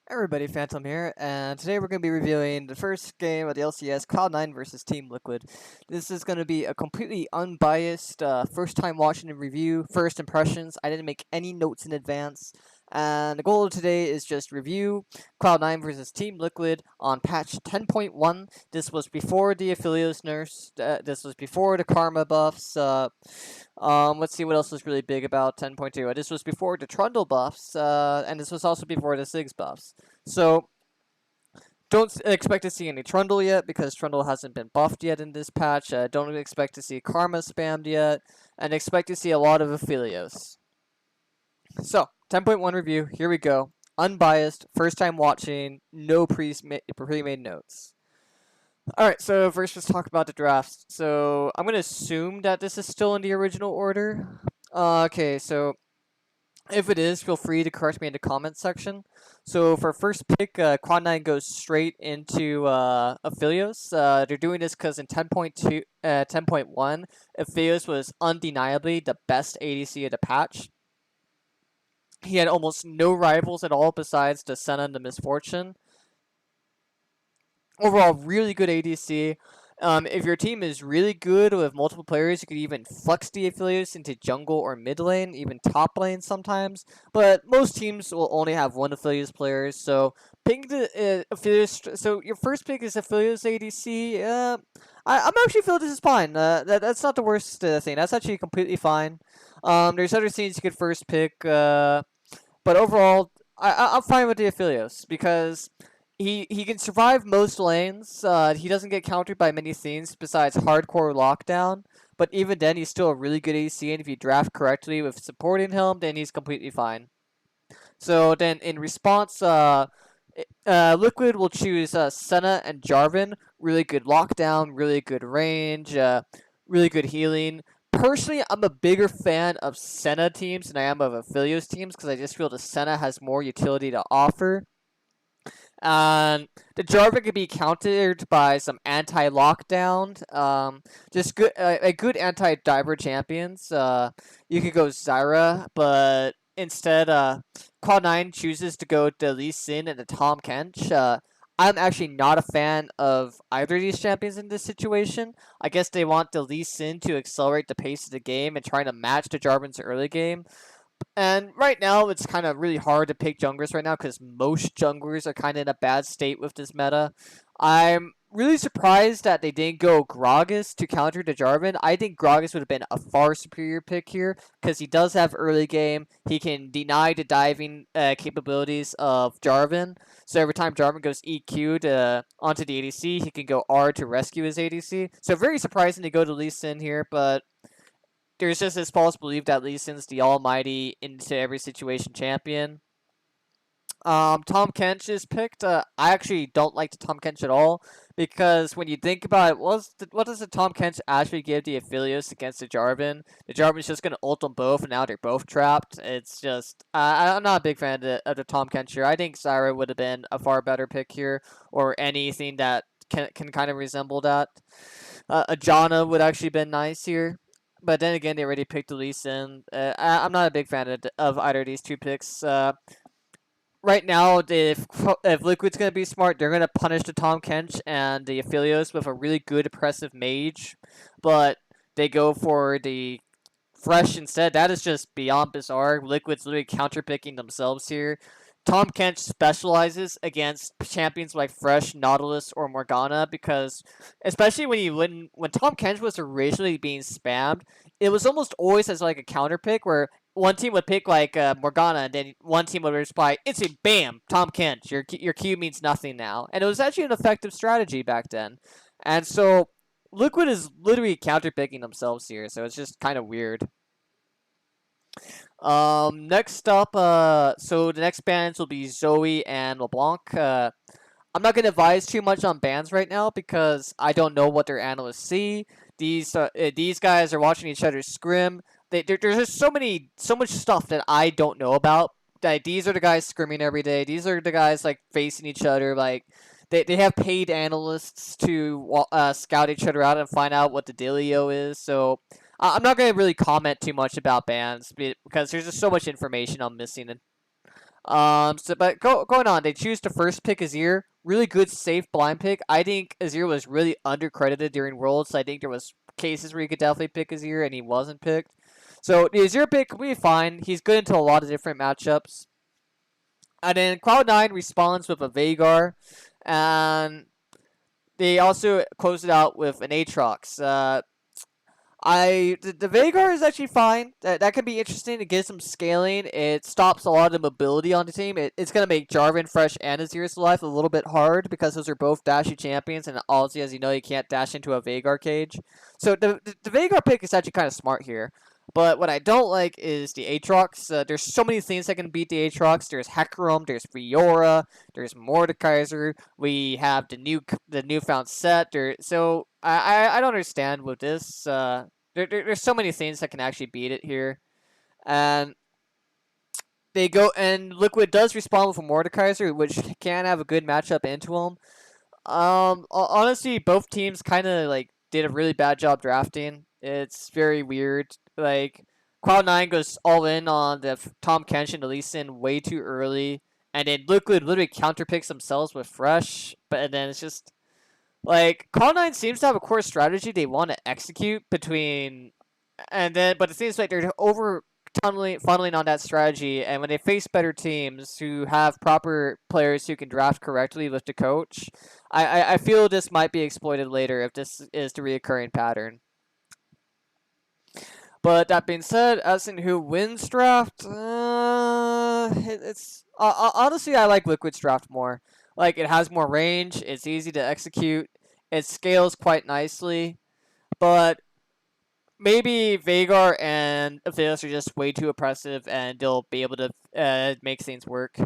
Everybody, Phantom here, and today we're going to be reviewing the first game of the LCS, Cloud9 versus Team Liquid. This is going to be a completely unbiased, first time watching and review, first impressions. I didn't make any notes in advance, and the goal of today is just review Cloud9 versus Team Liquid on patch 10.1. This was before the Affiliates nerfs, this was before the Karma buffs, let's see what else was really big about 10.2. This was before the Trundle buffs, and this was also before the Sigs buffs. So, don't expect to see any Trundle yet, because Trundle hasn't been buffed yet in this patch. Don't expect to see Karma spammed yet, and expect to see a lot of Aphelios. So, 10.1 review, here we go. Unbiased, first time watching, no pre-made notes. Alright, so first let's talk about the drafts. So, I'm going to assume that this is still in the original order. Okay, so if it is, feel free to correct me in the comments section. So for first pick, Quad9 goes straight into Aphelios. They're doing this because in 10.2, 10.1, Aphelios was undeniably the best ADC of the patch. He had almost no rivals at all besides the Senna and the Misfortune. Overall, really good ADC. If your team is really good with multiple players, you could even flex the Affiliates into jungle or mid lane, even top lane sometimes. But most teams will only have one Affiliates player, so picking the Affiliates. So your first pick is Affiliates ADC. I'm actually feel this is fine. That's not the worst thing. That's actually completely fine. There's other scenes you could first pick, but overall, I'm fine with the Affiliates because he can survive most lanes. He doesn't get countered by many things besides hardcore lockdown. But even then, he's still a really good AC, and if you draft correctly with supporting him, then he's completely fine. So then, in response, Liquid will choose Senna and Jarvan. Really good lockdown, really good range, really good healing. Personally, I'm a bigger fan of Senna teams than I am of Aphelios teams because I just feel the Senna has more utility to offer. And the Jarvan can be countered by some anti-lockdown, just good, a good anti-diver champions. You could go Zyra, but instead, Cloud9 chooses to go to Lee Sin and to Tom Kench. I'm actually not a fan of either of these champions in this situation. I guess they want the Lee Sin to accelerate the pace of the game and trying to match the Jarvan's early game. And right now, it's kind of really hard to pick junglers right now because most junglers are kind of in a bad state with this meta. I'm really surprised that they didn't go Gragas to counter the Jarvan. I think Gragas would have been a far superior pick here because he does have early game. He can deny the diving capabilities of Jarvan. So every time Jarvan goes EQ'd onto the ADC, he can go R to rescue his ADC. So very surprising to go to Lee Sin here, but there's just this false belief that Lee Sin's the almighty into every situation champion. Tom Kench is picked. I actually don't like the Tom Kench at all because when you think about it, what does the Tom Kench actually give the Aphelios against the Jarvan? The Jarvan's just gonna ult them both, and now they're both trapped. It's just I'm not a big fan of the Tom Kench here. I think Zyra would have been a far better pick here, or anything that can kind of resemble that. A Janna would actually been nice here. But then again, they already picked Lee Sin. I'm not a big fan of either of these two picks. Right now, if Liquid's going to be smart, they're going to punish the Tom Kench and the Aphelios with a really good oppressive mage. But they go for the Fresh instead. That is just beyond bizarre. Liquid's literally counterpicking themselves here. Tom Kench specializes against champions like Fresh, Nautilus, or Morgana because, especially when Tom Kench was originally being spammed, it was almost always as like a counter pick where one team would pick like Morgana, and then one team would reply, "Instant bam, Tom Kench. Your Q means nothing now," and it was actually an effective strategy back then. And so Liquid is literally counter picking themselves here, so it's just kind of weird. Next up, so the next bans will be Zoe and LeBlanc. I'm not gonna advise too much on bans right now because I don't know what their analysts see. These guys are watching each other scrim. There's just so much stuff that I don't know about. Like, these are the guys scrimming every day. These are the guys like facing each other. Like they have paid analysts to scout each other out and find out what the dealio is. So I'm not going to really comment too much about bans because there's just so much information I'm missing. But going on, they choose to first pick Azir. Really good, safe blind pick. I think Azir was really undercredited during Worlds. So I think there was cases where you could definitely pick Azir, and he wasn't picked. So the Azir pick will be fine. He's good into a lot of different matchups. And then Cloud9 responds with a Veigar, and they also close it out with an Aatrox. The Veigar is actually fine. That can be interesting. It gives some scaling. It stops a lot of the mobility on the team. It's gonna make Jarvan, Fresh, and Azir's life a little bit hard because those are both dashy champions, and obviously, as you know, you can't dash into a Veigar cage. So the Veigar pick is actually kind of smart here. But what I don't like is the Aatrox. There's so many things that can beat the Aatrox. There's Hecarim, there's Fiora, there's Mordekaiser. We have the newfound set. So I don't understand with this. There's so many things that can actually beat it here, and they go and Liquid does respond with a Mordekaiser, which can have a good matchup into him. Honestly, both teams kind of like did a really bad job drafting. It's very weird. Like Cloud9 goes all in on the Tom Kenshin to Lee Sin way too early, and then Liquid literally counterpicks themselves with Fresh. But then it's just like Cloud9 seems to have a core strategy they want to execute between, and then but it seems like they're over funneling on that strategy, and when they face better teams who have proper players who can draft correctly with the coach, I feel this might be exploited later if this is the reoccurring pattern. But that being said, as in who wins draft, it's honestly I like Liquid's draft more. Like it has more range, it's easy to execute, it scales quite nicely, but maybe Veigar and Aphelios are just way too oppressive, and they'll be able to make things work.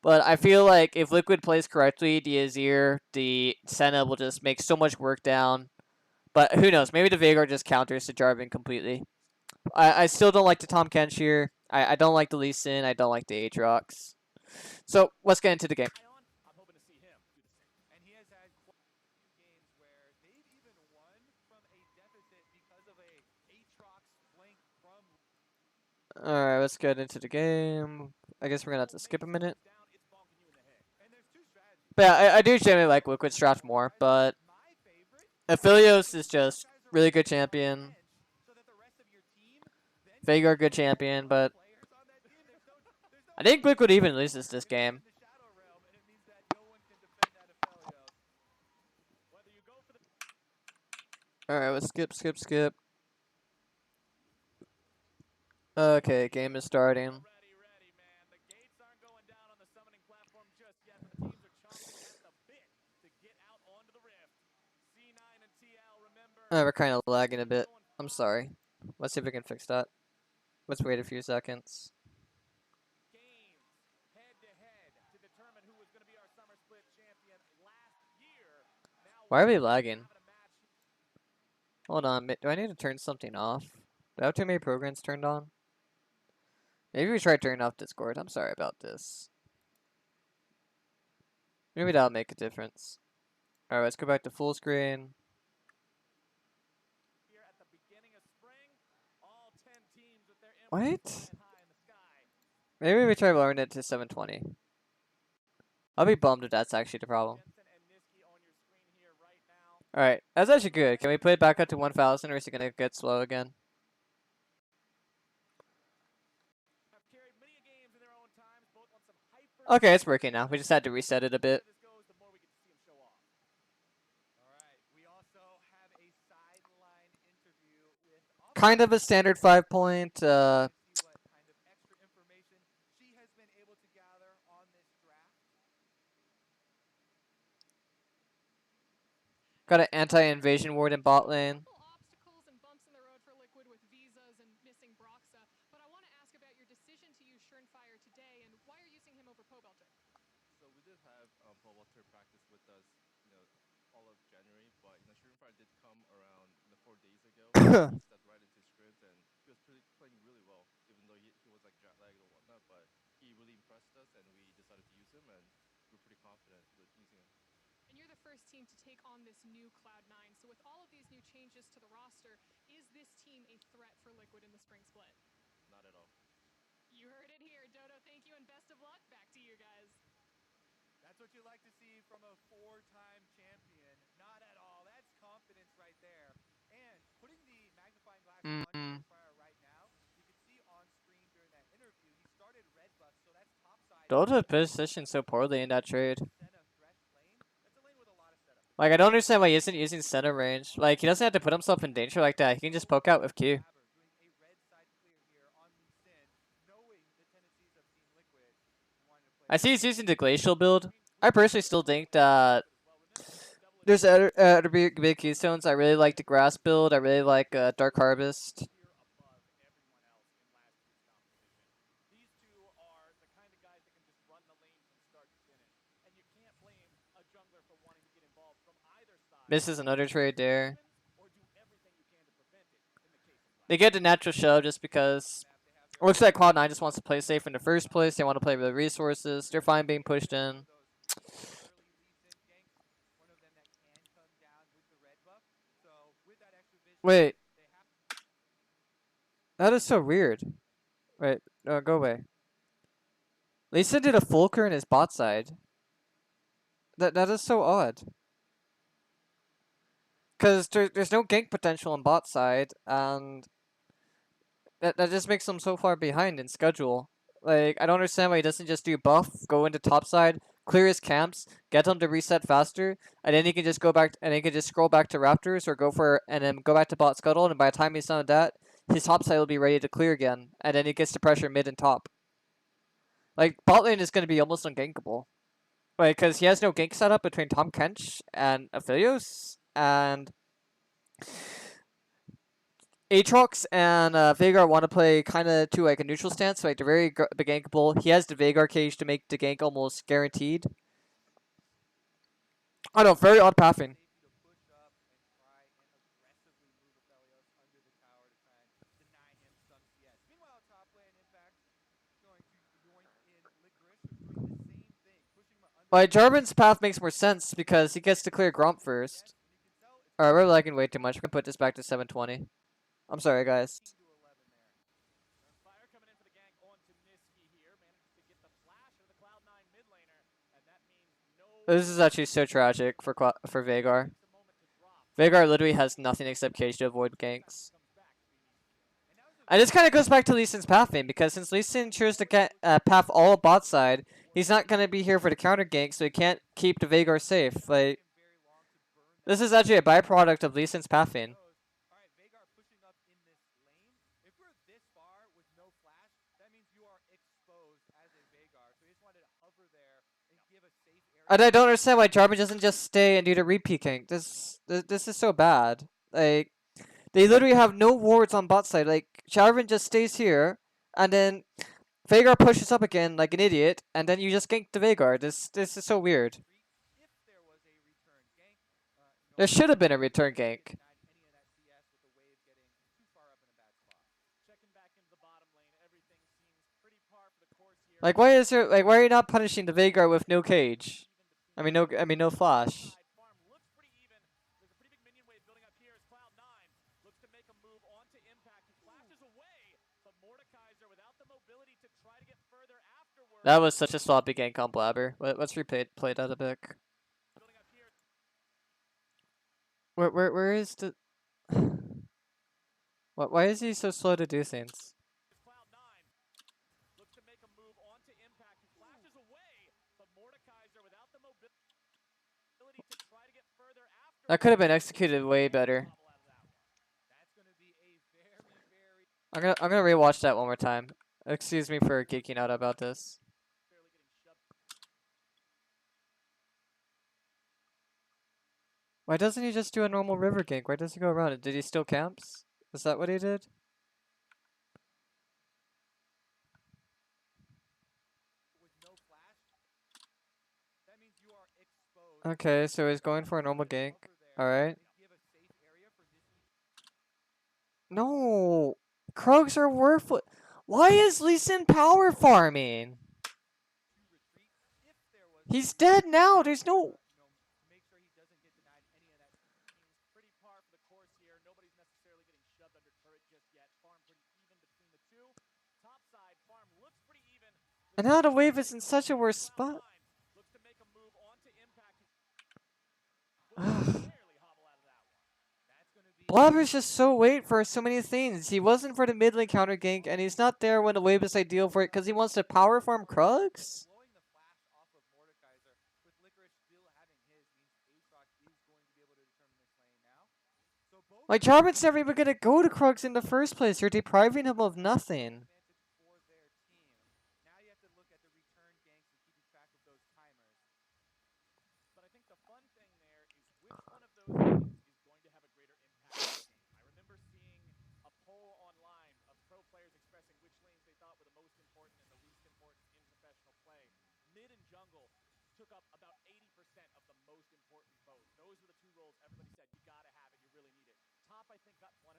But I feel like if Liquid plays correctly, the Azir, the Senna will just make so much work down. But who knows? Maybe the Veigar just counters the Jarvan completely. I still don't like the Tom Kench here. I don't like the Lee Sin. I don't like the Aatrox. So let's get into the game. Alright, let's get into the game. I guess we're gonna have to skip a minute. But yeah, I do generally like Liquid's draft more, but Aphelios is just really good champion. Veigar good champion, but I think Liquid even loses this game. Alright, let's skip. Okay, game is starting. We're kind of lagging a bit. I'm sorry. Let's see if we can fix that. Let's wait a few seconds. Why are we lagging? Hold on, do I need to turn something off? Do I have too many programs turned on? Maybe we try turning off Discord. I'm sorry about this. Maybe that'll make a difference. Alright, let's go back to full screen. What? Maybe we try lowering it to 720. I'll be bummed if that's actually the problem. Alright, that's actually good. Can we put it back up to 1000 or is it going to get slow again? Okay, it's working now. We just had to reset it a bit. Kind of a standard 5-point. Got an anti-invasion ward in bot lane. And you're the first team to take on this new Cloud9. So with all of these new changes to the roster, is this team a threat for Liquid in the spring split? You heard it here, Dodo. Thank you and best of luck. Back to you guys. That's what you like to see from a four-time champion. Not at all. That's confidence right there. And putting the magnifying glass on Mm. Purifier right now, you can see on screen during that interview, he started red buff, so that's top side. Dota positioned so poorly in that trade. Senna Thresh lane. That's a lane with a lot of setup. Like, I don't understand why he isn't using center range. Like, he doesn't have to put himself in danger like that. He can just poke out with Q. Doing a red side clear here on Lee Sin, knowing the tendencies of Team Liquid. I see he's using the glacial build. I personally still think that there's other big keystones. I really like the grass build. I really like Dark Harvest. Above everyone else in last year's competition. These two are the kind of guys that can just run the lane from start to finish. And you can't blame a jungler for wanting to get involved from either side. Misses another trade there. Or do everything you can to prevent it in the case of They get the natural shove just because it looks like Cloud9 just wants to play safe in the first place. They want to play with the resources. They're fine being pushed in. Wait. That is so weird. Wait, no, go away. Lisa did a Fulcur in his bot side. That is so odd. Because there's no gank potential on bot side, and that just makes him so far behind in schedule. Like, I don't understand why he doesn't just do buff, go into top side, clear his camps, get him to reset faster, and then he can just go back, and he can just scroll back to Raptors or go for, and then go back to bot scuttle, and by the time he's done with that, his top side will be ready to clear again, and then he gets to pressure mid and top. Like, bot lane is going to be almost ungankable. Like, because he has no gank setup between Tom Kench and Aphelios, and Aatrox and Veigar want to play kind of to like a neutral stance, so like they're very gankable. He has the Veigar cage to make the gank almost guaranteed. I don't know, very odd pathing. Like, Jarvan's path makes more sense because he gets to clear Gromp first. Alright, we're lagging way too much. We're gonna put this back to 720. I'm sorry, guys. Fire coming in for the gank onto Niski here. Manages to get the flash of the Cloud9 mid laner. And that means no... This is actually so tragic for Veigar. Veigar literally has nothing except cage to avoid ganks. And this kind of goes back to Lee Sin's pathing, because since Lee Sin chose to get path all bot side, he's not going to be here for the counter gank, so he can't keep the Veigar safe. Like, this is actually a byproduct of Lee Sin's pathing. And I don't understand why Jarvan doesn't just stay and do the repeat gank. This is so bad. Like, they literally have no wards on bot side. Like, Jarvan just stays here, and then Veigar pushes up again like an idiot, and then you just gank the Veigar. This is so weird. There should have been a return gank. Like, why are you not punishing the Veigar with no cage? I mean no flash. That was such a sloppy gank on Blabber. Let's play that a bit. Where is the... Why is he so slow to do things? That could have been executed way better. I'm gonna rewatch that one more time. Excuse me for geeking out about this. Why doesn't he just do a normal river gank? Why does he go around it? Did he steal camps? Is that what he did? Okay, so he's going for a normal gank. Alright. No! Krogs are worthless. Why is Lee Sin power farming? He's dead now. There's no... And now the wave is in such a worse spot. Looks to make a move onto Impact. Will barely hobble out of that one. That's going to be Blobber's just so late for so many things. He wasn't for the mid lane counter gank, and he's not there when the wave is ideal for it because he wants to power farm Krugs? blowing the flash off of Mordekaiser with Licorice still having his means Aatrox is going to be able to determine this lane now. So both Like, Jarvan's never even gonna go to Krugs in the first place. You're depriving him of nothing. advantage for their team. Now you have to look at the return ganks and keeping track of those timers. But I think the fun thing there is which one of those lanes is going to have a greater impact on the game. I remember seeing a poll online of pro players expressing which lanes they thought were the most important and the least important in professional play. Mid and jungle took up about 80% of the most important vote. Those were the two roles everybody said you gotta have it, you really need it. Top, I think, got 1.5%.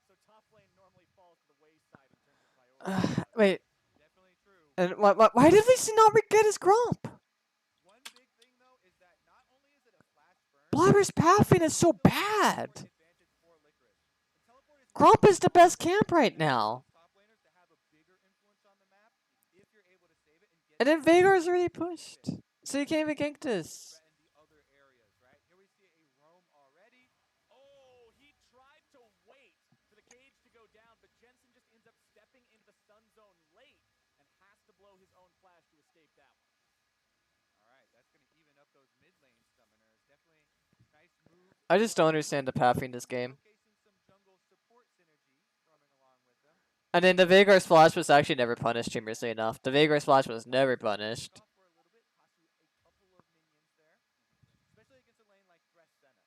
So top lane normally falls to the wayside in terms of priority. Wait, Definitely true. and why did Lisa not get his Grump? One big thing though is that not only is it a flash burn, Blobber's pathing is so bad. advantage for Licorice. And teleport is Grump is the best camp right now. top laners to have a bigger influence on the map if you're able to save it and get And then Vagar's already pushed. So you can't even gank this. threaten the other areas, right? Here we see a roam already. Oh, he tried to wait for the cage to go down, but Jensen just ends up stepping into the stun zone late and has to blow his own flash to escape that one. All right, that's going to even up those mid lane summoners. Definitely nice move. I just don't understand the pathing this game. Showcasing some jungle support synergy roaming along with them. And then the Vagar's flash was actually never punished, humorously enough. The Vagar's flash was never punished. Off for a little bit, cost you a couple of minions there, especially against a lane like Thresh Senna.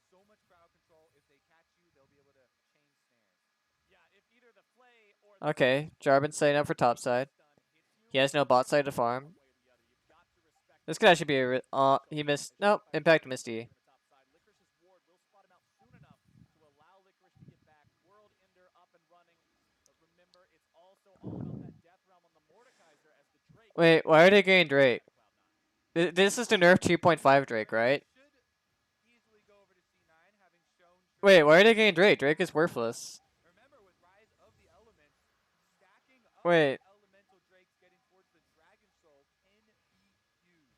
So much crowd control. If they catch you, they'll be able to chain snares. Yeah, if either the Flay or the Okay, Jarvan's setting up for top side. He has no bot side to farm. This could actually be a... he missed... Nope, Impact Misty. Licorice's ward will spot him out soon enough to allow Licorice to get back. World Ender up and running. But remember, it's also all about that death realm on the Mordekaiser as the Drake. Wait, why are they getting Drake? This is the nerf 2.5 Drake, right? Should easily go over to C9, having shown. Wait, why are they getting Drake? Drake is worthless. Remember, with Rise of the Elements, stacking up Wait. elemental drakes getting towards the Dragon Soul can be huge.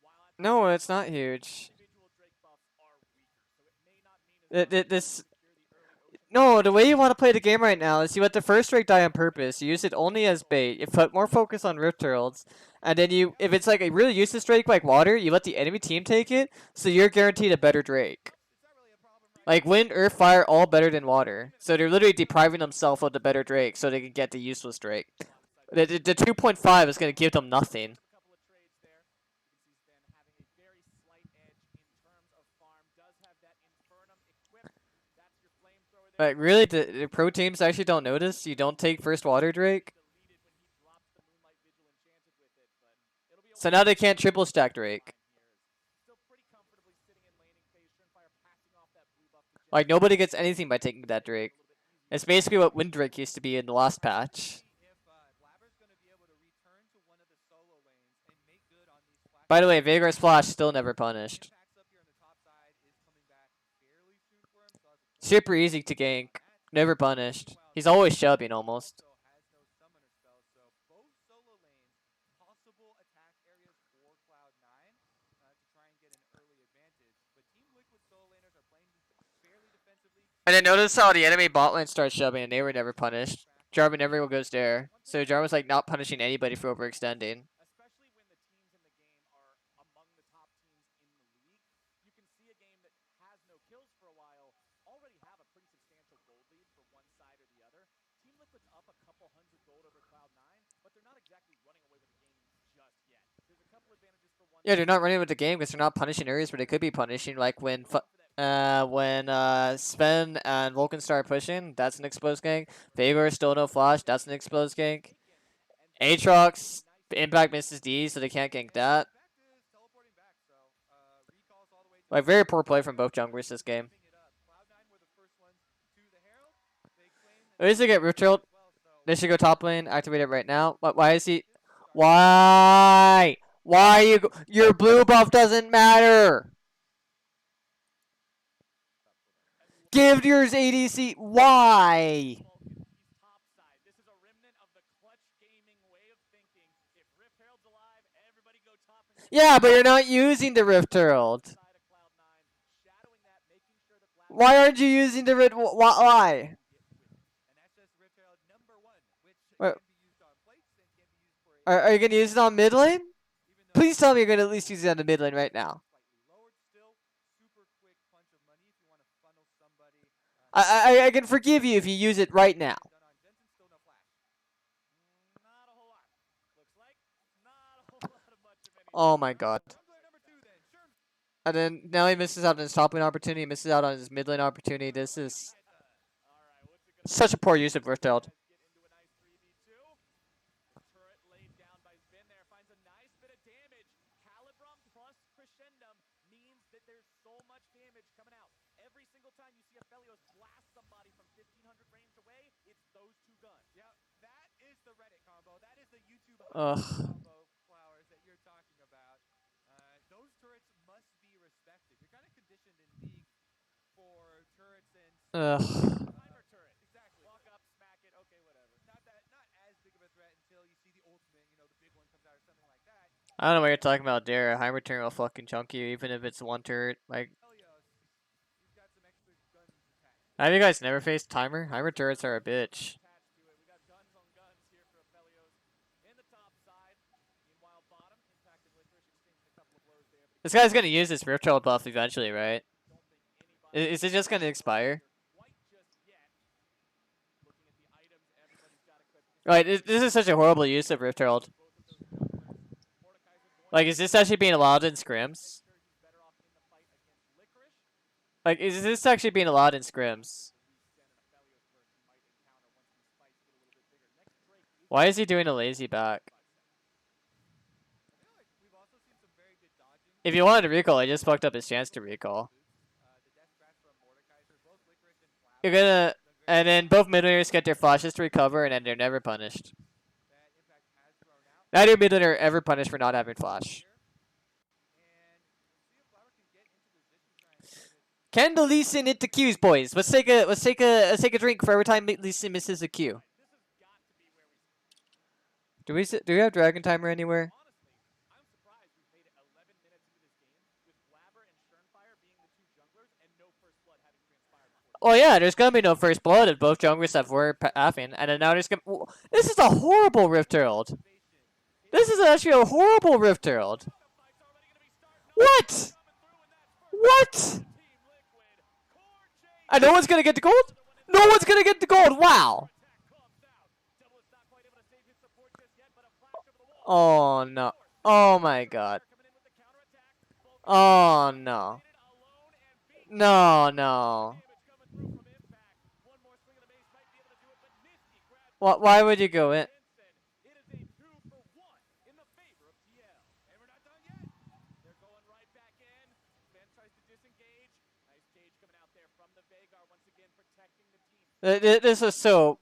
While at No, it's not huge. individual Drake buffs are weaker, so it may not mean as much This... to secure the early ocean. No, the way you want to play the game right now is you let the first Drake die on purpose. You use it only as bait. You put more focus on Rift Heralds. And then you, if it's like a really useless Drake like water, you let the enemy team take it, so you're guaranteed a better Drake. It's not really a problem right Like wind, earth, fire, all better than water. So they're literally depriving themselves of the better Drake so they can get the useless Drake. The 2.5 is going to give them nothing. a couple of trades there. You can see Sven having a very slight edge in terms of farm. Does have that Infernum equipped. That's your flamethrower there. Like really, the pro teams actually don't notice. You don't take first water Drake. Deleted when he drops the Moonlight Vigil enchanted with it, but it'll be a So now they can't triple stack Drake. still pretty comfortably sitting in laning phase. Shrinefire passing off that blue buff to Like nobody gets anything by taking that Drake. It's basically what Wind Drake used to be in the last patch. if Blabber's going to be able to return to one of the solo lanes and make good on these flash. By the way, Vagar's flash still never punished. Impacts up here on the top side is coming back fairly soon for him. So has a Super easy to gank. Never punished. He's always shoving almost. also has no summoner spells, so both solo lanes possible attack areas for Cloud9 to try and get an early advantage. But Team Liquid solo laners are playing fairly defensively. And then notice how the enemy bot lane starts shoving and they were never punished. Jarvan never goes there. So Jarvan's like not punishing anybody for overextending. Especially when the teams in the game are among the top teams in the league. You can see a game that has no kills for a while already have a pretty substantial gold lead for one side or the other. Team Liquid's up a couple hundred gold over Cloud9, but they're not exactly running away with the game just yet. There's a couple advantages for one. Yeah, they're not running with the game because they're not punishing areas where they could be punishing. Like when Sven and Vulcan start pushing, that's an exposed gank. Vagar still no flash, that's an exposed gank. Aatrox, Impact misses D, so they can't gank that. Teleporting back, so recalls all the way to Like very poor play from both junglers this game. it up. Cloud9 were the first ones to the Herald. They claim that At least they get Rift Herald. well, so They should go top lane, activate it right now. But why is he? Why? Why you? Your blue buff doesn't matter. Give yours ADC. Why? he's topside. This is a remnant of the clutch gaming way of thinking Yeah, but you're not using the Rift Herald. Side of Cloud9, shadowing that, making sure the Blast Why aren't you using the Rift? Why? get with it. And that's just Rift Herald number 1, which Wait, can be used on plates and can be used for are you gonna use it on mid lane? even though Please tell me you're gonna at least use it on the mid lane right now. slightly lowered still, super quick punch of money if you want to funnel somebody. I can forgive you if you use it right now. Done on Jensen, still no flash. Not a whole lot. Looks like not a whole lot of much of anything. Oh my god. Jungler number 2 then. Sure. And then now he misses out on his top lane opportunity, misses out on his mid lane opportunity. This is Alright, what's it gonna such a poor use of Rift Herald. get into a nice 3v2? The turret laid down by Zven there finds a nice bit of damage. Calibrum plus Crescendum means that there's so much damage coming out. Every single time you see Aphelios blast somebody from 1500 range away, it's those 2 guns. Yeah, that is the Reddit combo. That is the YouTube combo, Flowers, that you're talking about. Those turrets must be respected. You're kind of conditioned in League for turrets and timer turret. Exactly. Walk up, smack it. Okay, whatever. Not as big of a threat until you see the ultimate. You know, the big one comes out or something like that. I don't know what you're talking about there. Heimer turret will fucking chunk you, even if it's one turret. Like, Helios, he's got some extra guns attached. have you guys never faced Timer? Heimer turrets are a bitch. Attached to it. We got guns on guns here for Aphelios in the top side. Meanwhile, bottom, Impact and Licorice exchanging a couple of blows there. But This guy's gonna use this Rift Herald buff eventually, right? don't think anybody Is it just gonna expire? quite just yet. Looking at the items, everybody's got equipped. Right, this is such a horrible use of Rift Herald. Both of those junglers. Mordekaiser going Like, is this actually being allowed in scrims? sure he's better off in the fight against Licorice. Like, is this actually being allowed in scrims? The weak Zen and Aphelios burst he might encounter once these fights get a little bit bigger. Next break is Why is he doing a lazy back? 5 seconds. I feel like we've also seen some very good dodging. If you wanted to recall, he just fucked up his chance to recall. The death scratch from Mordekaiser, both Licorice and Flower. You're gonna, and then both mid laners get their flashes to recover, and then they're never punished. That Impact has thrown out Neither mid laner ever punished for not having flash. here. And we'll see if Flower can get into position to try and end this. Can the Lee Sin hit the Qs, boys? Let's take a drink for every time Lee Sin misses a Q. This has got to be where we Do we have Dragon Timer anywhere? honestly, I'm surprised we've made it 11 minutes into this game with Blabber and Schernfire being the 2 junglers and no first blood having transpired before. Well, yeah, there's gonna be no first blood if both junglers have were halving, and then now there's gonna. This is a horrible Rift Herald. This is actually a horrible Rift Herald. What? What? And no one's gonna get the gold? No one's gonna get the gold. Wow. Oh no. Oh my god. Oh no. No, no. Why would you go in? It is a 2-for-1 in the favor of TL. And we're not done yet. They're going right back in. Ben tries to disengage. Nice cage coming out there from the Veigar once again protecting the team. This is so.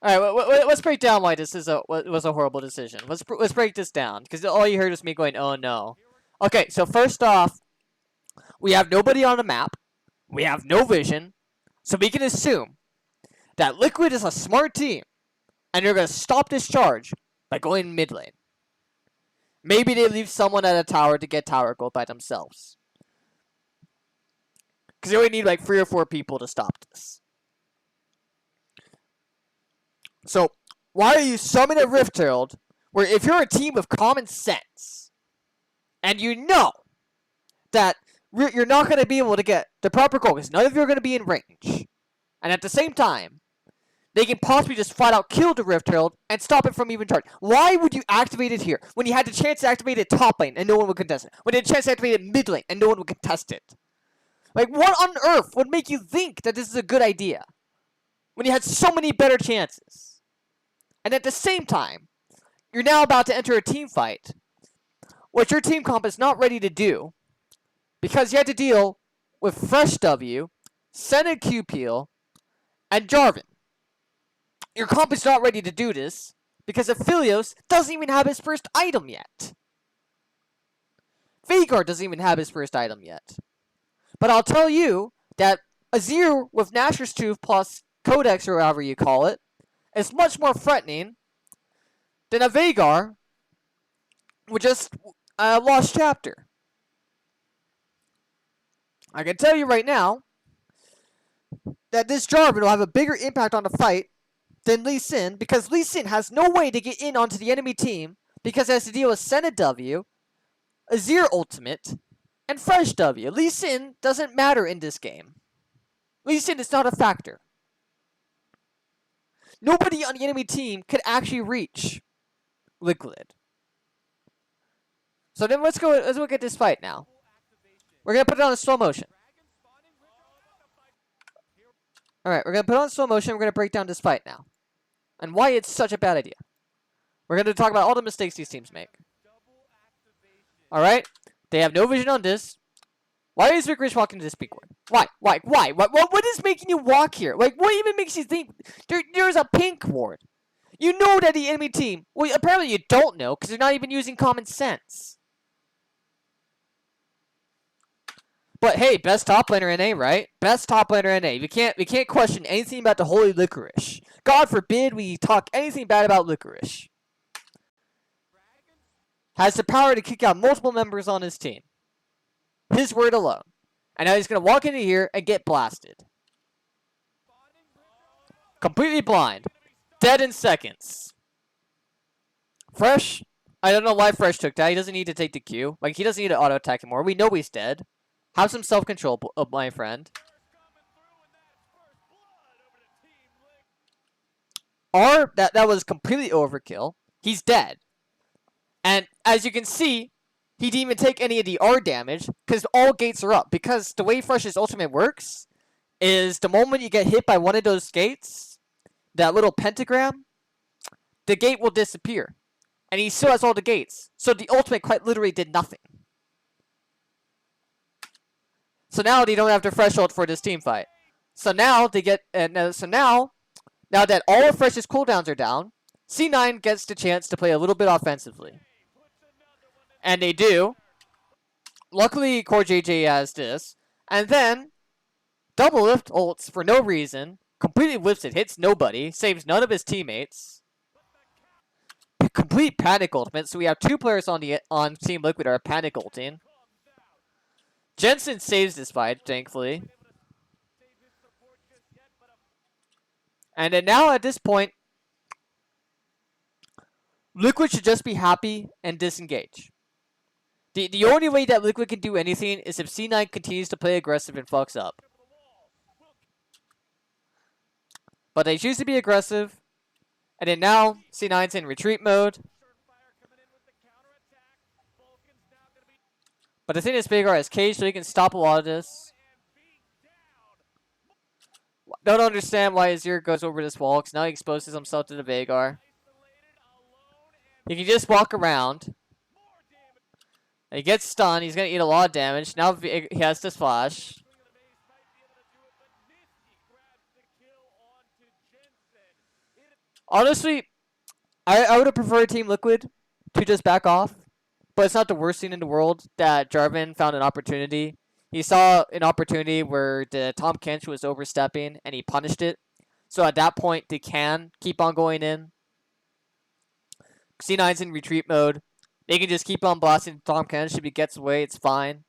All right, let's break down why this is was a horrible decision. Let's break this down because all you heard was me going, "Oh no." Okay, so first off, we have nobody on the map. We have no vision, so we can assume that Liquid is a smart team, and they're gonna stop this charge by going mid lane. Maybe they leave someone at a tower to get tower gold by themselves, because they only need like 3 or 4 people to stop this. So, why are you summoning a Rift Herald where if you're a team of common sense and you know that you're not going to be able to get the proper goal because none of you are going to be in range, and at the same time, they can possibly just flat out kill the Rift Herald and stop it from even charging. Why would you activate it here when you had the chance to activate it top lane and no one would contest it? When you had the chance to activate it mid lane and no one would contest it? Like, what on earth would make you think that this is a good idea when you had so many better chances? And at the same time, you're now about to enter a team fight, which your team comp is not ready to do, because you had to deal with Fresh W, Senna Q Peel, and Jarvan. Your comp is not ready to do this, because Aphelios doesn't even have his first item yet. Veigar doesn't even have his first item yet. But I'll tell you that Azir with Nashor's Tooth plus Codex, or however you call it, is much more threatening than a Veigar with just a lost chapter. I can tell you right now that this Jarvan will have a bigger impact on the fight than Lee Sin because Lee Sin has no way to get in onto the enemy team because he has to deal with Senna W, Azir ultimate, and Fresh W. Lee Sin doesn't matter in this game. Lee Sin is not a factor. Nobody on the enemy team could actually reach Liquid. So then let's look at this fight now. We're gonna put it on a slow motion. Alright, we're gonna put it on slow motion, we're gonna break down this fight now. And why it's such a bad idea. We're gonna talk about all the mistakes these teams make. Alright? They have no vision on this. Why is Licorice walking to this pink ward? Why? What is making you walk here? Like, what even makes you think there's a pink ward? You know that the enemy team... Well, apparently you don't know, because you're not even using common sense. But hey, best top laner NA, right? Best top laner NA. We can't question anything about the holy Licorice. God forbid we talk anything bad about Licorice. Has the power to kick out multiple members on his team. His word alone. And now he's going to walk into here and get blasted. Completely blind. Dead in seconds. Fresh? I don't know why Fresh took that. He doesn't need to take the Q. Like, he doesn't need to auto-attack anymore. We know he's dead. Have some self-control, my friend. That was completely overkill. He's dead. And as you can see, he didn't even take any of the R damage because all gates are up. Because the way Fresh's ultimate works is the moment you get hit by one of those gates, that little pentagram, the gate will disappear. And he still has all the gates. So the ultimate quite literally did nothing. So now they don't have to Fresh ult for this team fight. So now they get... now that all of Fresh's cooldowns are down, C9 gets the chance to play a little bit offensively. And they do. Luckily, Core JJ has this. And then, double lift ults for no reason. Completely whips it, hits nobody, saves none of his teammates. Complete panic ultimate. So we have two players on Team Liquid are panic ulting. Jensen saves this fight, thankfully. And then now at this point, Liquid should just be happy and disengage. The only way that Liquid can do anything is if C9 continues to play aggressive and fucks up. But they choose to be aggressive. And then now, C9's in retreat mode. But the thing is, Veigar has cage, so he can stop a lot of this. Don't understand why Azir goes over this wall, because now he exposes himself to the Veigar. He can just walk around. He gets stunned. He's going to eat a lot of damage. Now he has this flash. Honestly, I would have preferred Team Liquid to just back off. But it's not the worst thing in the world that Jarvan found an opportunity. He saw an opportunity where the Tahm Kench was overstepping, and he punished it. So at that point, they can keep on going in. C9's in retreat mode. They can just keep on blasting Tahm Kench. If he gets away, it's fine.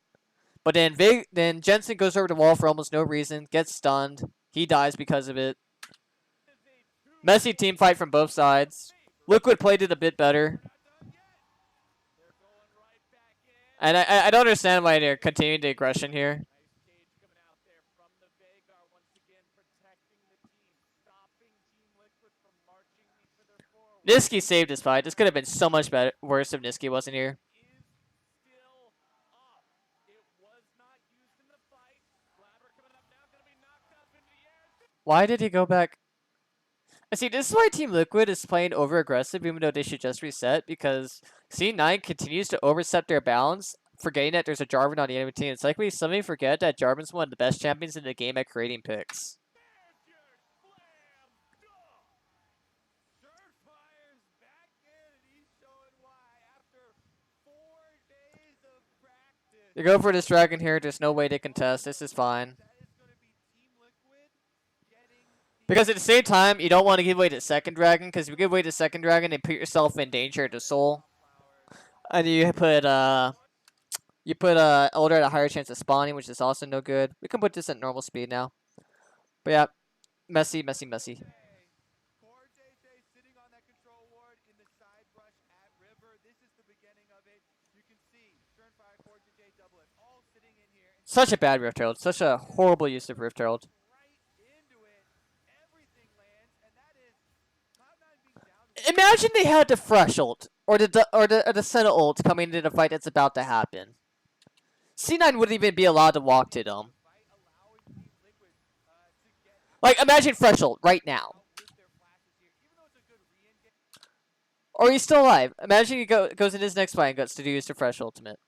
But then Jensen goes over the wall for almost no reason, gets stunned. He dies because of it. Messy team fight from both sides. Liquid played it a bit better. And I don't understand why they're continuing the aggression here. Niski saved this fight. This could have been so much worse if Niski wasn't here. Why did he go back? See, this is why Team Liquid is playing over-aggressive, even though they should just reset, because C9 continues to overstep their bounds, forgetting that there's a Jarvan on the enemy team. It's like we suddenly forget that Jarvan's one of the best champions in the game at creating picks. They go for this dragon here. There's no way to contest. This is fine. Because at the same time, you don't want to give away the second dragon, because if you give away the second dragon, you put yourself in danger to soul. And you put Elder at a higher chance of spawning, which is also no good. We can put this at normal speed now. But yeah, messy, messy, messy. Core JJ sitting on that control ward in the side brush at River. This is the beginning of it. You can see Sternfire, Core JJ, double it, all sitting in here. And Such a bad Rift Herald. Such a horrible use of Rift Herald. right into it. Everything lands, and that is Cloud9 being down. Imagine they had the Fresh ult or the Senna ult coming into the fight that's about to happen. C9 wouldn't even be allowed to walk to them. Fight allowing Team Liquid to get Like, imagine Fresh ult right now. out with their flashes here. Even though it's a good re-engage. Or he's still alive. Imagine he goes in his next fight and gets to use the Fresh ultimate.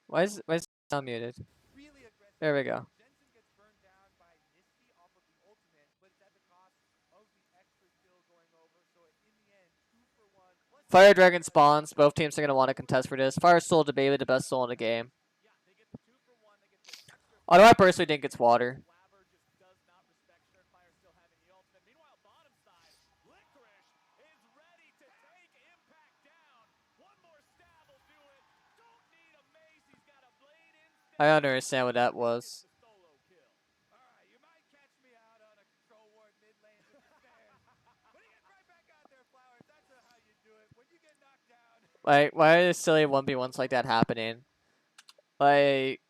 Why is sound muted? Really aggressive. There we go. Jensen gets burned down by Misty off of the ultimate, but it's at the cost of the extra kill going over. So in the end, 2-for-1. Plus Fire Dragon spawns. Both teams are going to want to contest for this. Fire Soul debated the best soul in the game. yeah, they get the 2-for-1. They get this extra. Although I personally think it's water. Flabber just does not respect Sternfire still having the ultimate. Meanwhile, bottom side, Licorice is ready to take Impact down. One more stab will do it. Don't need a mace. He's got a blade instinct. I understand what that was. The solo kill. All right, you might catch me out on a control ward mid lane with the stairs, but he gets right back out there, Flowers. That's how you do it. When you get knocked down. Like, why are silly 1v1s like that happening? Like,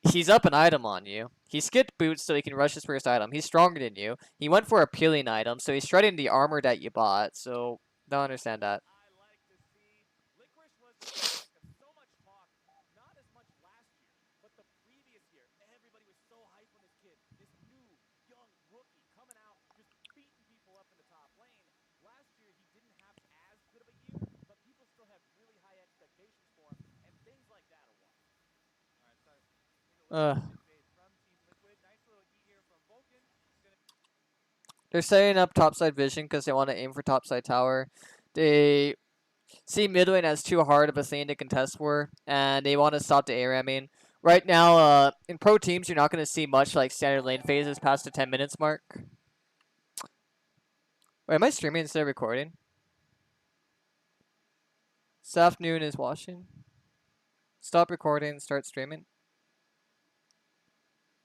he's up an item on you. He skipped boots so he can rush his first item. He's stronger than you. He went for a peeling item, so he's shredding the armor that you bought. So, don't understand that. I like to see Licorice was the subject of so much talk, not as much last year, but the previous year. Everybody was so hyped on this kid, this new, young rookie coming out, just beating people up in the top lane. Last year, he didn't have as good of a year, but people still have really high expectations for him, and things like that are why. All right, so take a look at the base from Team Liquid. Nice little E here from Vulcan. They're setting up topside vision because they want to aim for topside tower. They see mid lane as too hard of a thing to contest for, and they want to stop the ARAMing. Right now, in pro teams, you're not going to see much like standard lane phases past the 10 minutes mark. Wait, am I streaming instead of recording? This afternoon is watching. Stop recording, start streaming.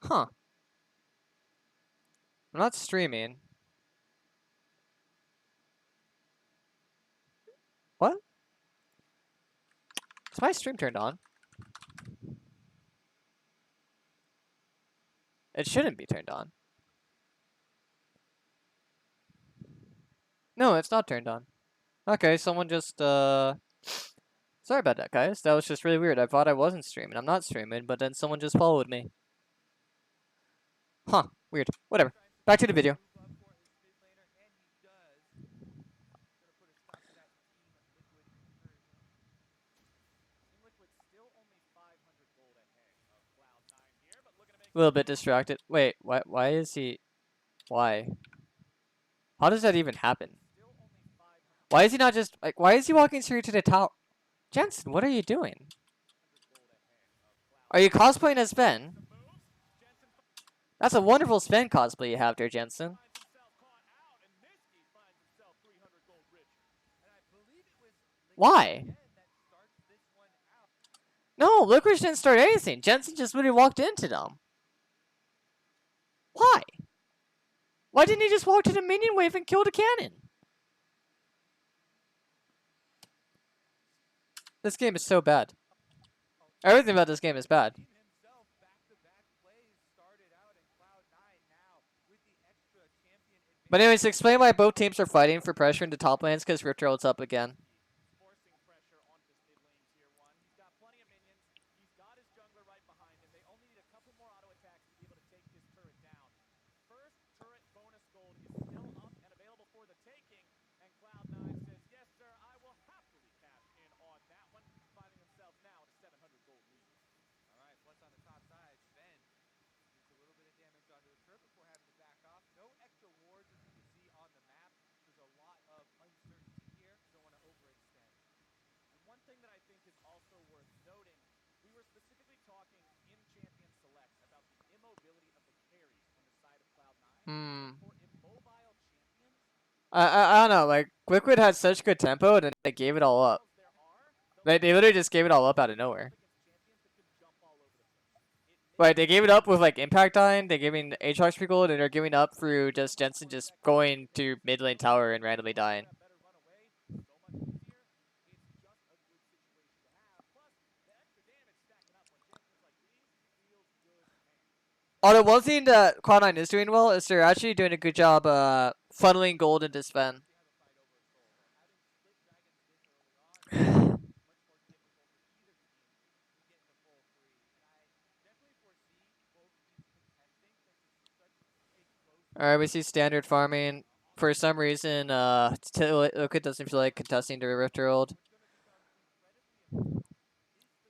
Huh. I'm not streaming. What? Is my stream turned on? It shouldn't be turned on. No, it's not turned on. Okay, someone just, sorry about that, guys. That was just really weird. I thought I wasn't streaming. I'm not streaming, but then someone just followed me. Huh. Weird. Whatever. Back to the video. A little bit distracted. Wait, why is he... Why? How does that even happen? Why is he not just... Like, why is he walking straight to the top? Jensen, what are you doing? Are you cosplaying as Ben? That's a wonderful Sven cosplay you have there, Jensen. Why? No, Licorice didn't start anything. Jensen just really walked into them. Why? Why didn't he just walk to the minion wave and kill the cannon? This game is so bad. Everything about this game is bad. But anyways, explain why both teams are fighting for pressure into top lanes because Rift Herald's up again. Forcing pressure onto this mid lane tier 1. He's got plenty of minions. He's got his jungler right behind him. They only need a couple more auto attacks to be able to take this turret down. First turret bonus gold is still up and available for the taking. And Cloud9 says, yes, sir, I will happily cash in on that one, finding themselves now at a 700 gold lead. All right, plus on the top side, Sven gets a little bit of damage onto the turret before having to back off. No extra wards, as you can see on the map. There's a lot of uncertainty here. Don't want to overextend. And one thing that I think is also worth noting, we were specifically talking in Champion Select about the immobility of the carries on the side of Cloud9. Hmm. For immobile champions, I don't know, like, Liquid had such good tempo, and then they gave it all up. They literally just gave it all up out of nowhere. Right, they gave it up with like Impact dying, they're giving Aatrox pre-gold, and they're giving up through just Jensen just going to mid lane tower and randomly dying. Although one thing that Cloud9 is doing well is they're actually doing a good job funneling gold into Sven. Alright, we see standard farming. For some reason, Liquid doesn't feel like contesting the Rift Herald.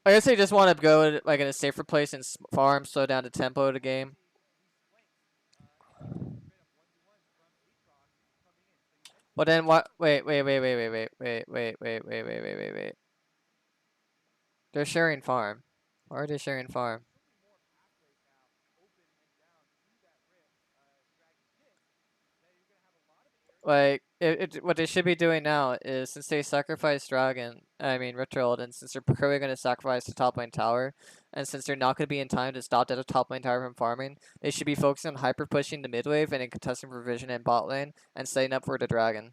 I guess they just want to go like in a safer place and farm, slow down the tempo of the game. But then what? Wait. They're sharing farm. Why are they sharing farm? Like, what they should be doing now is, since they sacrificed Rift Herald, and since they're probably going to sacrifice the top lane tower, and since they're not going to be in time to stop that top lane tower from farming, they should be focusing on hyper pushing the mid wave and then contesting for vision in bot lane and setting up for the dragon,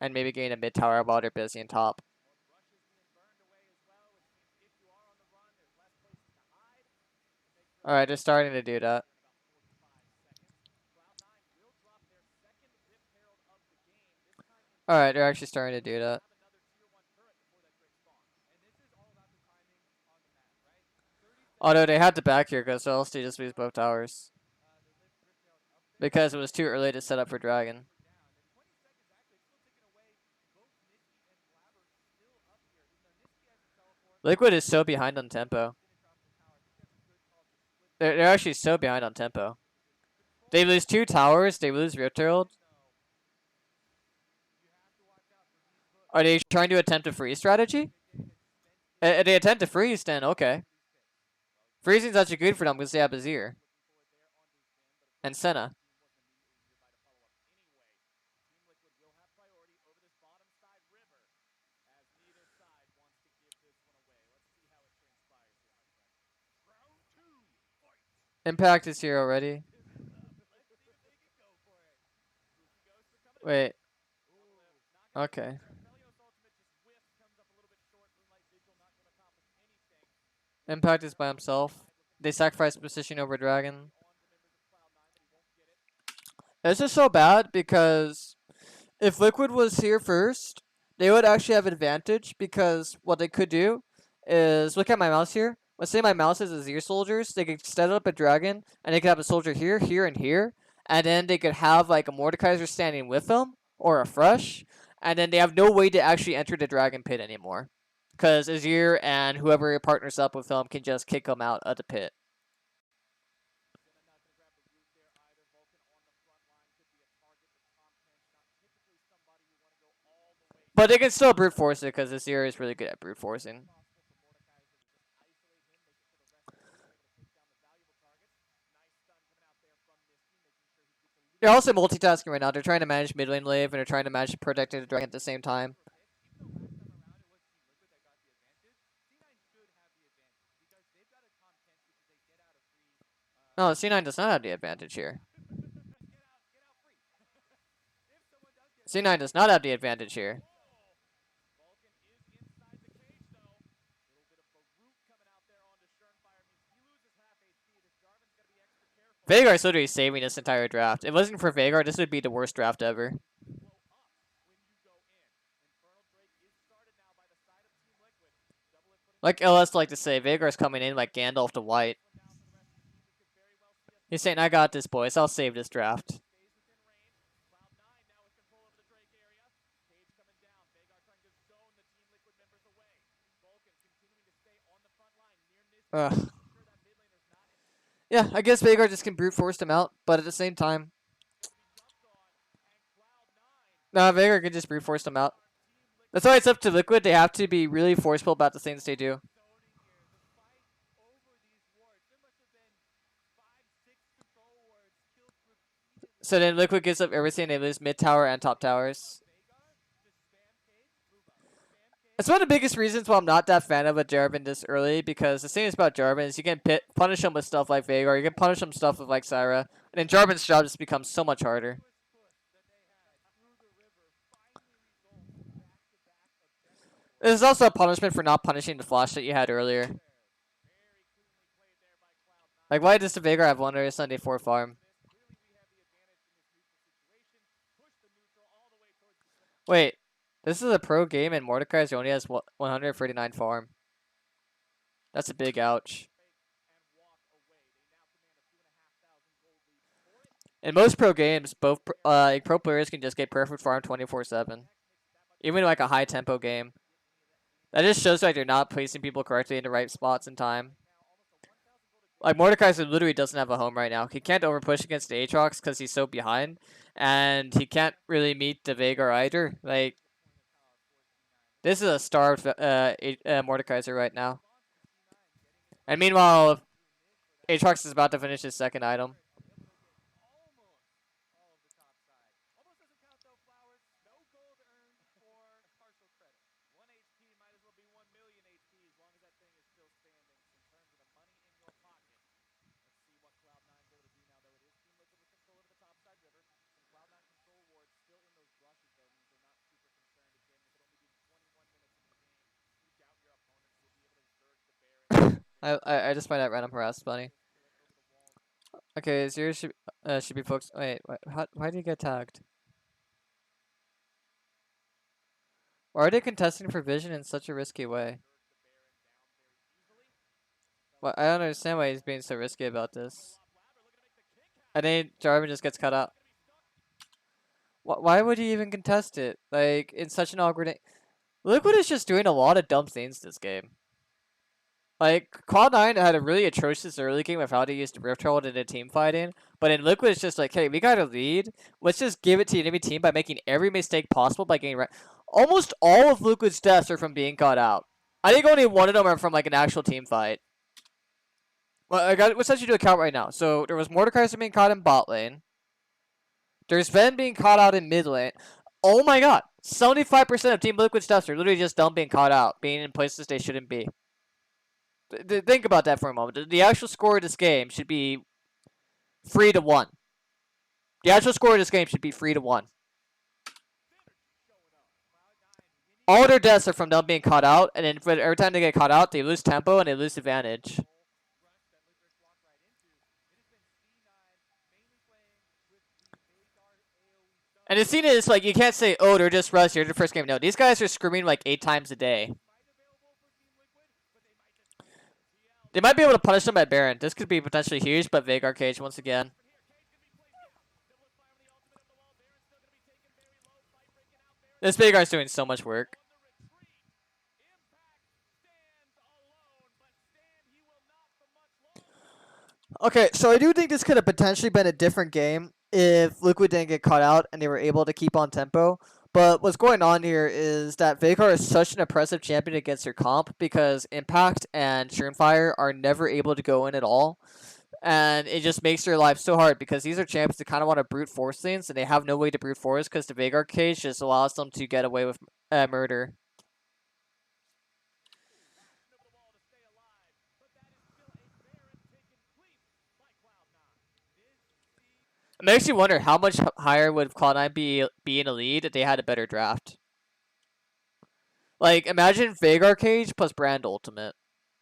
and maybe getting a mid tower while they're busy in top. Alright, they're starting to do that. Alright, they're actually starting to do that. Although they had to back here because else they just lose both towers. Because it was too early to set up for dragon. Liquid is so behind on tempo. They're actually so behind on tempo. They lose 2 towers, they lose Rift Herald. Are they trying to attempt a freeze strategy? If they attempt to freeze, then okay. Freezing's actually good for them because they have Azir. And Senna. Impact is here already. Wait. Okay. Impact is by himself. They sacrifice position over dragon. This is so bad because if Liquid was here first, they would actually have advantage because what they could do is look at my mouse here. Let's say my mouse is Azir soldiers. They could set up a dragon and they could have a soldier here, here, and here. And then they could have like a Mordekaiser standing with them or a Fresh. And then they have no way to actually enter the dragon pit anymore. Because Azir and whoever partners up with them can just kick them out of the pit. But they can still brute force it because Azir is really good at brute forcing. They're also multitasking right now. They're trying to manage mid lane wave and they're trying to manage protecting the dragon at the same time. No, C9 does not have the advantage here. C9 does not have the advantage here. Veigar's literally saving this entire draft. If it wasn't for Veigar, this would be the worst draft ever. Like LS like to say, Veigar's coming in like Gandalf to White. He's saying, I got this, boys. I'll save this draft. Ugh. Yeah, I guess Veigar just can brute force them out, but at the same time, nah, Veigar can just brute force them out. That's why it's up to Liquid. They have to be really forceful about the things they do. So then Liquid gives up everything. They lose mid tower and top towers. It's one of the biggest reasons why I'm not that fan of a Jarvan this early, because the thing is about Jarvan is you can punish him with stuff like Veigar, you can punish him stuff with like Syra, and then Jarvan's job just becomes so much harder. This is also a punishment for not punishing the flash that you had earlier. Like, why does the Veigar have one Sunday 4 farm? Wait, this is a pro game and Mordekaiser only has 139 farm. That's a big ouch. In most pro games, both pro players can just get perfect farm 24/7, even like a high tempo game. That just shows like they're not placing people correctly in the right spots in time. Like Mordekaiser literally doesn't have a home right now. He can't overpush against the Aatrox because he's so behind, and he can't really meet the Veigar either. Like, this is a starved Mordekaiser right now. And meanwhile, Aatrox is about to finish his second item. I just find that random harass funny. Okay, Zero should be focused. Wait, why did he get tagged? Why are they contesting for vision in such a risky way? Well, I don't understand why he's being so risky about this. I think Jarvan just gets cut out. Why would he even contest it? Like, in such an awkward. Liquid is just doing a lot of dumb things this game. Like, Cloud9 had a really atrocious early game of how to use the Rift Herald in a team fighting, but in Liquid it's just like, hey, we got a lead. Let's just give it to the enemy team by making every mistake possible by getting right. Almost all of Liquid's deaths are from being caught out. I think only one of them are from like an actual team fight. Well, let's actually do a count right now. So there was Mordekaiser being caught in bot lane. There's Ven being caught out in mid lane. Oh my god, 75% of Team Liquid's deaths are literally just dumb being caught out, being in places they shouldn't be. Think about that for a moment. The actual score of this game should be 3-1. The actual score of this game should be 3-1. All their deaths are from them being caught out, and then every time they get caught out, they lose tempo and they lose advantage. And the scene is like, you can't say, oh, they're just rushed. You're the first game. No, these guys are screaming like 8 times a day. They might be able to punish them at Baron. This could be potentially huge, but Veigar Cage once again. This Veigar's doing so much work. Okay, so I do think this could have potentially been a different game if Liquid didn't get caught out and they were able to keep on tempo. But what's going on here is that Veigar is such an oppressive champion against her comp because Impact and Surenfire are never able to go in at all. And it just makes their life so hard because these are champions that kind of want to brute force things and they have no way to brute force because the Veigar cage just allows them to get away with murder. It makes you wonder how much higher would Cloud9 be in a lead if they had a better draft. Like, imagine Veigar Cage plus Brand Ultimate.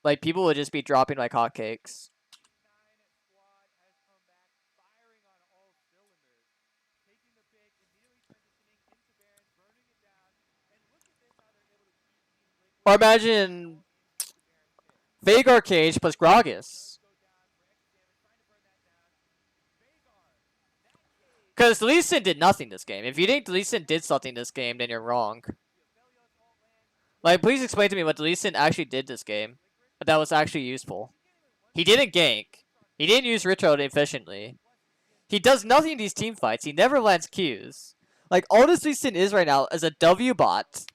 Like, people would just be dropping like hotcakes. Or imagine Veigar Cage plus Gragas. Because Lee Sin did nothing this game. If you think Lee Sin did something this game, then you're wrong. Like, please explain to me what Lee Sin actually did this game that was actually useful. He didn't gank. He didn't use Ritual efficiently. He does nothing in these team fights. He never lands Qs. Like, all this Lee Sin is right now is a W bot.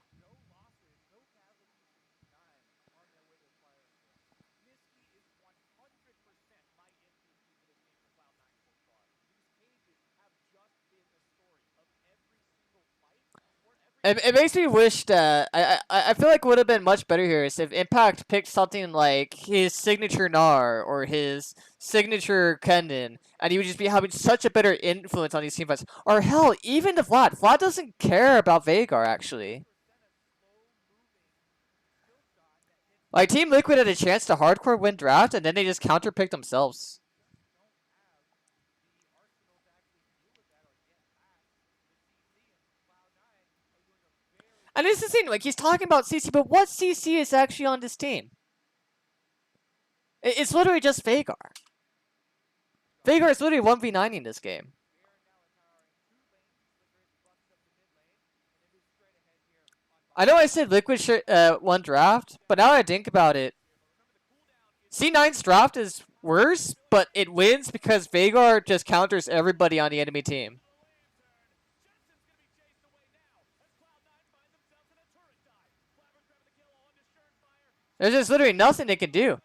It makes me wish that I feel like would have been much better here is if Impact picked something like his signature Gnar or his signature Kendon, and he would just be having such a better influence on these team fights. Or hell, even the Vlad. Vlad doesn't care about Vhagar actually. Like Team Liquid had a chance to hardcore win draft, and then they just counterpicked themselves. And it's the thing, like he's talking about CC, but what CC is actually on this team? It's literally just Vhagar. Vhagar is literally 1v9 in this game. I know I said Liquid won draft, but now that I think about it, C9's draft is worse, but it wins because Vhagar just counters everybody on the enemy team. There's just literally nothing they can do.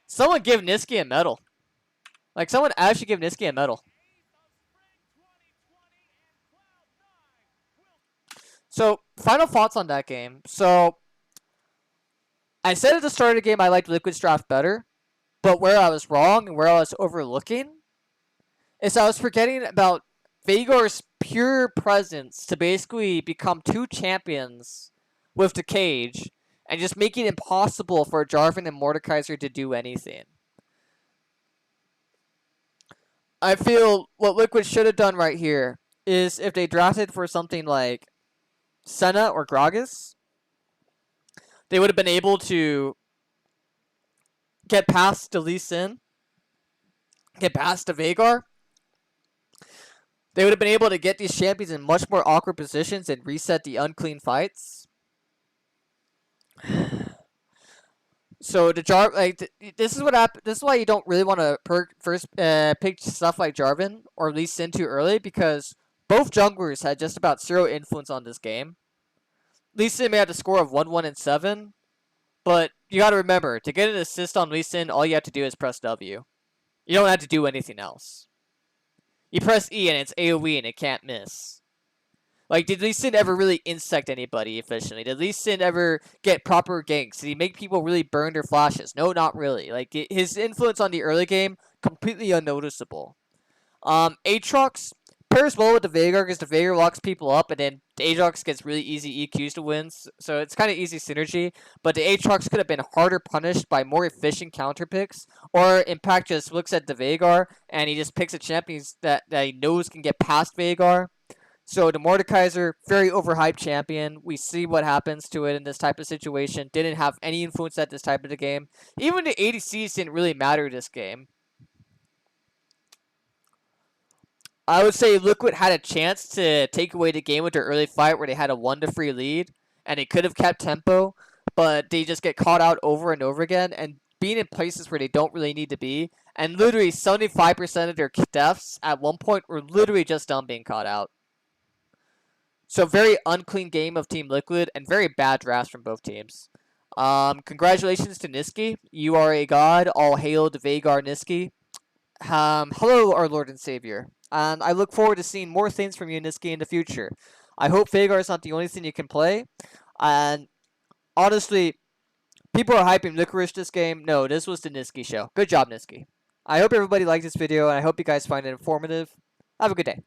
Someone give Niski a medal. Like, someone actually give Niski a medal. So, final thoughts on that game. So, I said at the start of the game I liked Liquid's draft better, but where I was wrong and where I was overlooking is I was forgetting about Vhagar's pure presence to basically become two champions with the cage and just make it impossible for Jarvan and Mordekaiser to do anything. I feel what Liquid should have done right here is if they drafted for something like Senna or Gragas, they would have been able to get past the Lee Sin, get past the Vhagar. They would have been able to get these champions in much more awkward positions and reset the unclean fights. So the this is what happened. This is why you don't really want to first pick stuff like Jarvan or Lee Sin too early, because both junglers had just about zero influence on this game. Lee Sin may have a score of 1-1 and 7, but you got to remember, to get an assist on Lee Sin, all you have to do is press W. You don't have to do anything else. You press E and it's AoE and it can't miss. Like, did Lee Sin ever really insect anybody efficiently? Did Lee Sin ever get proper ganks? Did he make people really burn their flashes? No, not really. Like, his influence on the early game, completely unnoticeable. Aatrox pairs well with the Vhagar because the Vhagar locks people up, and then the Aatrox gets really easy EQs to wins, so it's kind of easy synergy. But the Aatrox could have been harder punished by more efficient counter picks, or Impact just looks at the Vhagar and he just picks a champion that he knows can get past Vhagar. So the Mordekaiser, very overhyped champion. We see what happens to it in this type of situation. Didn't have any influence at this type of the game. Even the ADCs didn't really matter this game. I would say Liquid had a chance to take away the game with their early fight where they had a 1-3 lead, and they could have kept tempo, but they just get caught out over and over again, and being in places where they don't really need to be, and literally 75% of their deaths at one point were literally just them being caught out. So very unclean game of Team Liquid, and very bad drafts from both teams. Congratulations to Niski. You are a god. All hail to Vhagar Niski. Hello, our Lord and Savior. And I look forward to seeing more things from you, Niski, in the future. I hope Vhagar is not the only thing you can play. And honestly, people are hyping Licorice this game. No, this was the Niski show. Good job, Niski. I hope everybody liked this video, and I hope you guys find it informative. Have a good day.